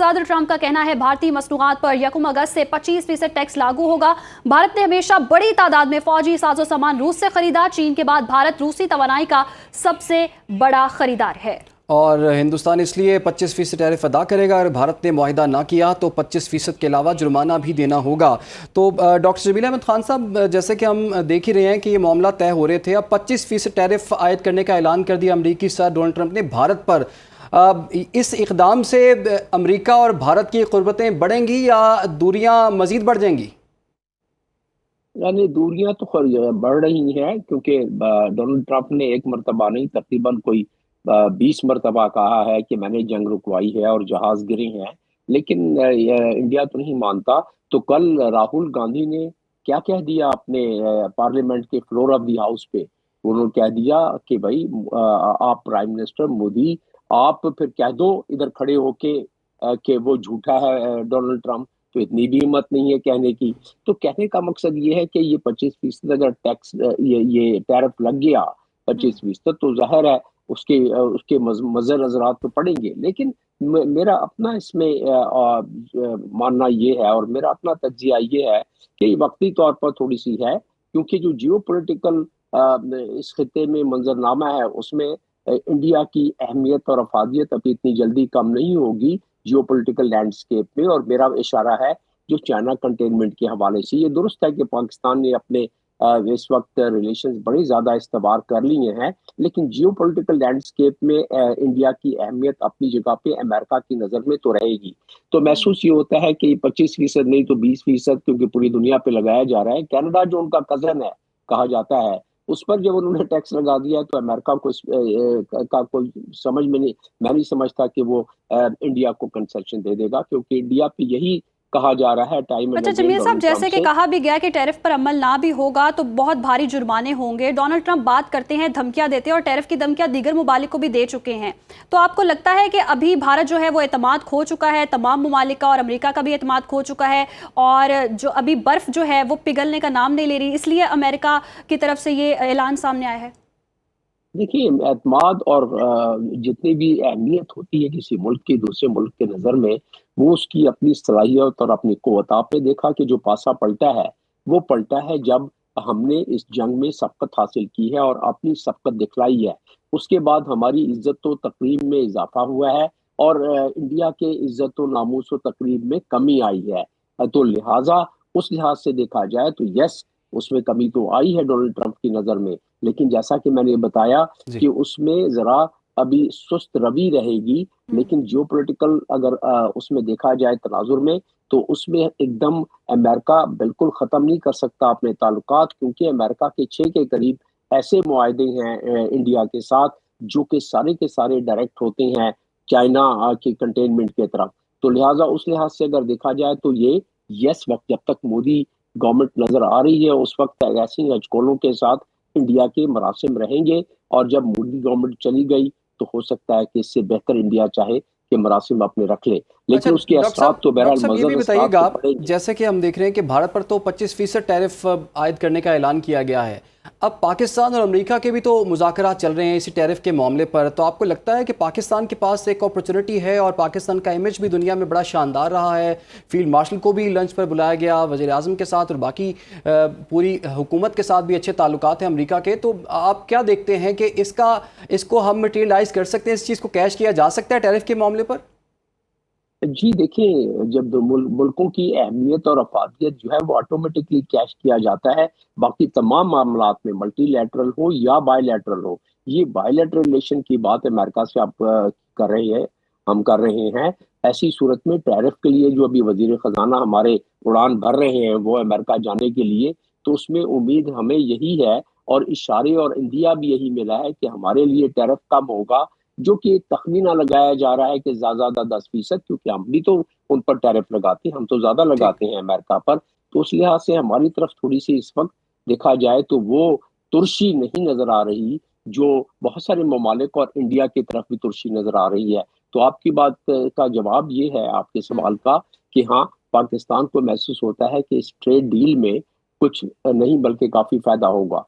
सदर ट्रंप का कहना है भारतीय मसनूआत पर 1 अगस्त से 25% टैक्स लागू होगा। भारत ने हमेशा बड़ी तादाद में फौजी साजो सामान रूस से खरीदा। चीन के बाद भारत रूसी तवानाई का सबसे बड़ा खरीदार है और हिंदुस्तान इसलिए 25% टैरिफ अदा करेगा। अगर भारत ने मुआहिदा ना किया तो 25% के अलावा जुर्माना भी देना होगा। तो डॉक्टर जमील अहमद खान साहब, जैसे कि हम देख ही रहे हैं कि ये मामला तय हो रहे थे, अब 25% टैरिफ आयद करने का ऐलान कर दिया अमरीकी सदर डोनाल्ड ट्रंप ने भारत पर। इस इकदाम से अमरीका और भारत की क़ुर्बतें बढ़ेंगी या दूरियां मज़ीद बढ़ जाएंगी? यानी दूरियां तो बढ़ रही हैं, क्योंकि डोनाल्ड ट्रंप ने एक मरतबा नहीं, तकरीबन कोई 20 मरतबा कहा है कि मैंने जंग रुकवाई है और जहाज गिरे हैं, लेकिन इंडिया तो नहीं मानता। तो कल राहुल गांधी ने क्या कह दिया अपने पार्लियामेंट के फ्लोर ऑफ द हाउस पे? उन्होंने कह दिया कि भाई आप प्राइम मिनिस्टर मोदी, आप फिर कह दो इधर खड़े होके कि वो झूठा है डोनाल्ड ट्रंप। तो इतनी भी हिम्मत नहीं है कहने की। तो कहने का मकसद ये है कि ये 25% अगर टैक्स ये टैरिफ लग गया 25%, तो जाहिर है उसके मज़र नजरात तो पड़ेंगे। लेकिन मेरा अपना इसमें मानना ये है और मेरा अपना तज्जिया ये है कि वक्ती तौर पर थोड़ी सी है, क्योंकि जो जियो पोलिटिकल इस खिते में मंजरनामा है उसमें इंडिया की अहमियत और अफादियत अभी इतनी जल्दी कम नहीं होगी जियो पोलिटिकल लैंडस्केप में। और मेरा इशारा है जो चाइना कंटेनमेंट के हवाले से, ये दुरुस्त है कि पाकिस्तान ने अपने इस वक्त रिलेशंस बड़े ज्यादा इस्तेबार कर लिए हैं, लेकिन जियो पोलिटिकल लैंडस्केप में इंडिया की अहमियत अपनी जगह पे अमेरिका की नजर में तो रहेगी। तो महसूस ये होता है कि 25% नहीं तो 20%, क्योंकि पूरी दुनिया पे लगाया जा रहा है। कनाडा जो उनका कजन है कहा जाता है, उस पर जब उन्होंने टैक्स लगा दिया तो अमेरिका को का कोई समझ में नहीं, मैं नहीं समझता कि वो इंडिया को कंसेशन दे देगा, क्योंकि इंडिया पे यही कहा जा रहा है टाइम एंड अच्छा अगेन जमील साहब, डोनाल्ड ट्रंप जैसे कि से। कहा भी गया कि टैरिफ पर अमल ना भी होगा तो बहुत भारी जुर्माने होंगे। डोनाल्ड ट्रंप बात करते हैं, धमकियां देते हैं और टैरिफ की धमकियां दीगर ममालिक को भी दे चुके हैं। तो आपको लगता है कि अभी भारत जो है वो एतमाद खो चुका है, तमाम ममालिक का, और अमेरिका का भी एतमाद खो चुका है, और जो अभी बर्फ जो है वो पिघलने का नाम नहीं ले रही, इसलिए अमेरिका की तरफ से ये ऐलान सामने आया है? देखिए, एतमाद और जितनी भी अहमियत होती है किसी मुल्क की दूसरे मुल्क के नज़र में, वो उसकी अपनी सलाहियत और अपनी क़ुव्वत। आपने देखा कि जो पासा पलटा है वो पलटा है जब हमने इस जंग में सबकत हासिल की है और अपनी सबकत दिखलाई है। उसके बाद हमारी इज्जत व तकरीम में इजाफा हुआ है और इंडिया के इज्जत व नामूस व तकरीब में कमी आई है। तो लिहाजा उस लिहाज से देखा जाए तो यस, उसमें कमी तो आई है डोनाल्ड ट्रंप की नज़र में, लेकिन जैसा कि मैंने बताया कि उसमें जरा अभी सुस्त रवि रहेगी। लेकिन जियो पोलिटिकल अगर उसमें देखा जाए तनाजुर में, तो उसमें एकदम अमेरिका बिल्कुल ख़त्म नहीं कर सकता अपने ताल्लुकात, क्योंकि अमेरिका के 6 के करीब ऐसे मुआहदे हैं इंडिया के साथ जो कि सारे के सारे डायरेक्ट होते हैं चाइना की कंटेनमेंट की तरफ। तो लिहाजा उस लिहाज से अगर देखा जाए तो ये यस वक्त जब तक मोदी गवर्नमेंट नजर आ रही है उस वक्त ऐसी हजकोलों के साथ इंडिया के मरासिम रहेंगे, और जब मोदी गवर्नमेंट चली गई तो हो सकता है कि इससे बेहतर इंडिया चाहे कि मरासिम अपने रख ले, लेकिन अच्छा, उसके असरात तो बहरहाल ये भी बताइएगा तो आप, जैसे कि हम देख रहे हैं कि भारत पर तो 25% टैरिफ आयद करने का ऐलान किया गया है। अब पाकिस्तान और अमेरिका के भी तो मुज़ाकरात चल रहे हैं इसी टैरिफ के मामले पर। तो आपको लगता है कि पाकिस्तान के पास एक अपॉर्चुनिटी है, और पाकिस्तान का इमेज भी दुनिया में बड़ा शानदार रहा है, फील्ड मार्शल को भी लंच पर बुलाया गया, वज़ीर आज़म के साथ और बाकी पूरी हुकूमत के साथ भी अच्छे ताल्लुकात हैं अमेरिका के। तो आप क्या देखते हैं कि इसको हम मटेरियलाइज़ कर सकते हैं, इस चीज़ को कैश किया जा सकता है टैरिफ के मामले पर? जी देखिए, जब दो मुल्कों की अहमियत और अफादियत जो है वो ऑटोमेटिकली कैश किया जाता है, बाकी तमाम मामलात में मल्टीलैटरल हो या बायलैटरल हो। ये बायलैटरल रिलेशन की बात अमेरिका से आप कर रहे हैं, हम कर रहे हैं। ऐसी सूरत में टैरिफ के लिए जो अभी वजीर खजाना हमारे उड़ान भर रहे हैं वो अमेरिका जाने के लिए, तो उसमें उम्मीद हमें यही है और इशारे और इंदिया भी यही मिला है कि हमारे लिए टैरिफ कम होगा, जो कि तखमीना लगाया जा रहा है कि ज्यादा 10%, क्योंकि हम भी तो उन पर टैरिफ लगाते हैं, हम तो ज्यादा लगाते हैं अमेरिका पर। तो उस लिहाज से हमारी तरफ थोड़ी सी इस वक्त देखा जाए तो वो तुर्शी नहीं नजर आ रही जो बहुत सारे ममालिक और इंडिया की तरफ भी तुर्शी नजर आ रही है। तो आपकी बात का जवाब ये है आपके सवाल का कि हाँ, पाकिस्तान को महसूस होता है कि इस ट्रेड डील में कुछ नहीं बल्कि काफी फायदा होगा।